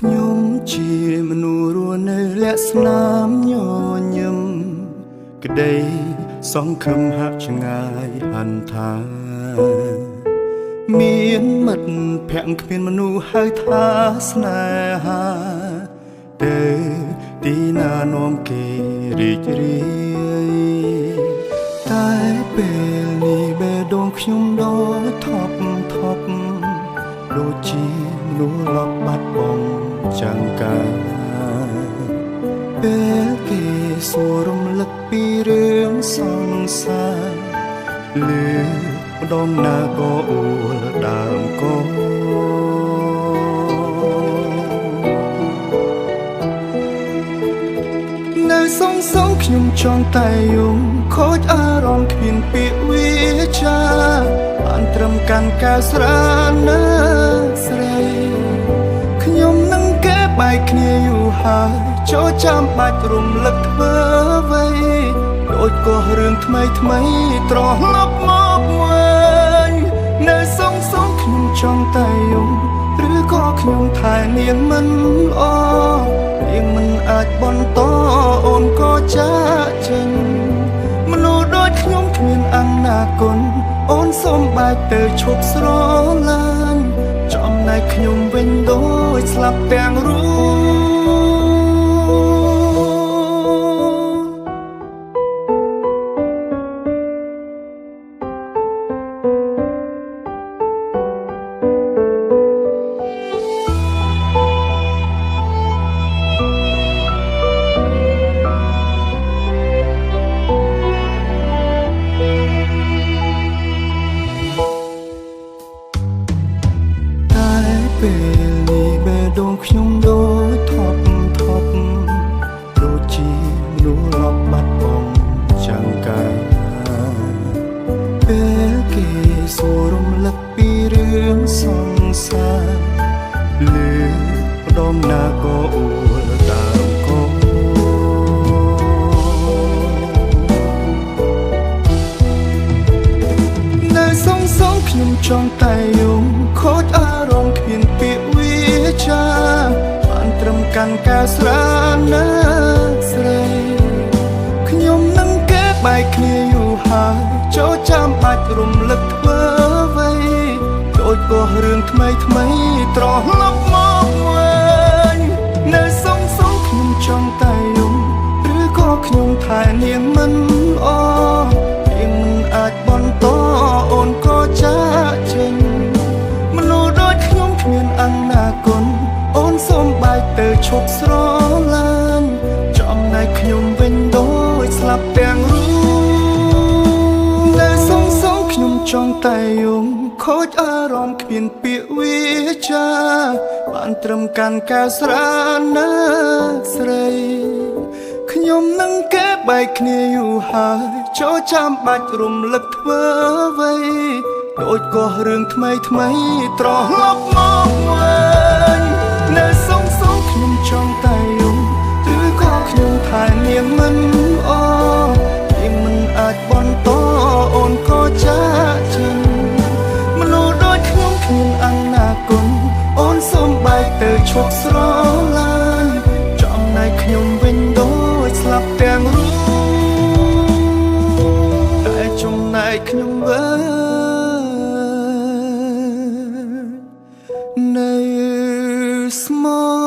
ខ្ញុំជាមនុស្សរស់នៅលាក់ស្នាមញញឹមក្តីសង្ឃឹមហាក់ឆ្ងាយហន្តាមានមិត្តភក្តិគ្មានមនុស្សហៅថាស្នេហាទៅទីណានាំគេរីករាយតែពេលនេះបេះដូងខ្ញុំដូចថប់ដូចជាមនុស្សលប់បាត់បង់ចាំងកាពេលគេសួររំលឹកពីរឿងសង្សារលឺម្ដងណាក៏អួលដើមកោនៅសងខ្ញុំចង់តែយំខូចអារម្មណ៍គ្មានពាក្យវាចាបានត្រឹមកាន់កៅស្រាណាស្រីខ្ញុំនឹងគេបែកគ្នាយូរហើយចូលចាំបាច់រំលឹកធ្វើអ្វីដូចក៏រឿងថ្មីត្រឡប់មកវិញនៅសងខ្ញុំចង់តែយំឬក៏ខ្ញុំថែនាងមិនល្អនាងមិនអាចបន្តអូនក៏ចាកចេញមនុស្សដូចខ្ញុំគ្មានអនាគតអូនសូមបែកទៅឈប់ស្រឡាញ់ចំណែកខ្ញុំវិញដូចស្លាប់ទាំងរូបពេលនេះបេះដូងខ្ញុំដូចថប់ដូចជាមនុស្សលប់បាត់បង់ចាំងកាពេលគេសួររំលឹកពីរឿងសង្សារលឺម្ដងណាក៏អួលដើមកោនៅសងខ្ញុំចង់តែយំខូចអារម្មណ៍គ្មានពាក្យវាចាបានត្រឹមកាន់កៅស្រាណាស្រីខ្ញុំនឹងគេបែកគ្នាយូរហើយចូលចាំបាច់រំលឹកធ្វើអ្វីដូចក៏រឿងថ្មីត្រឡប់មកវិញនៅសងខ្ញុំចង់តែយំឬក៏ខ្ញុំថែនាងមិនល្អនាងមិនអាចបន្តអូនក៏ចាកចេញមនុស្សដូចខ្ញុំគ្មានអនាគតអូនសូមបែកទៅឈប់ស្រឡាញ់ចំណែកខ្ញុំវិញដូចស្លាប់ទាំងរូបនៅសងខ្ញុំចង់តែយំខូចអារម្មណ៍គ្មានពាក្យវាចាបានត្រឹមកាន់កៅស្រាណាស្រីខ្ញុំនឹងគេបែកគ្នាយូរហើយចូលចាំបាច់រំលឹកធ្វើអ្វីដូចក៏រឿងថ្មីត្រឡប់មកវិញនៅសងខ្ញុំចង់តែយំឬក៏ខ្ញុំថែនាងមិនល្អនាងមិនអាចបន្តអូនក៏ចាកចេញមនុស្សដូចខ្ញុំគ្មានអនាគតអូនសូមបែកទៅឈប់ស្រឡាញ់ចំណែកខ្ញុំវិញដូចស្លាប់ទាំងរូបតែចំណែកខ្ញុំវិញនៅស្មោ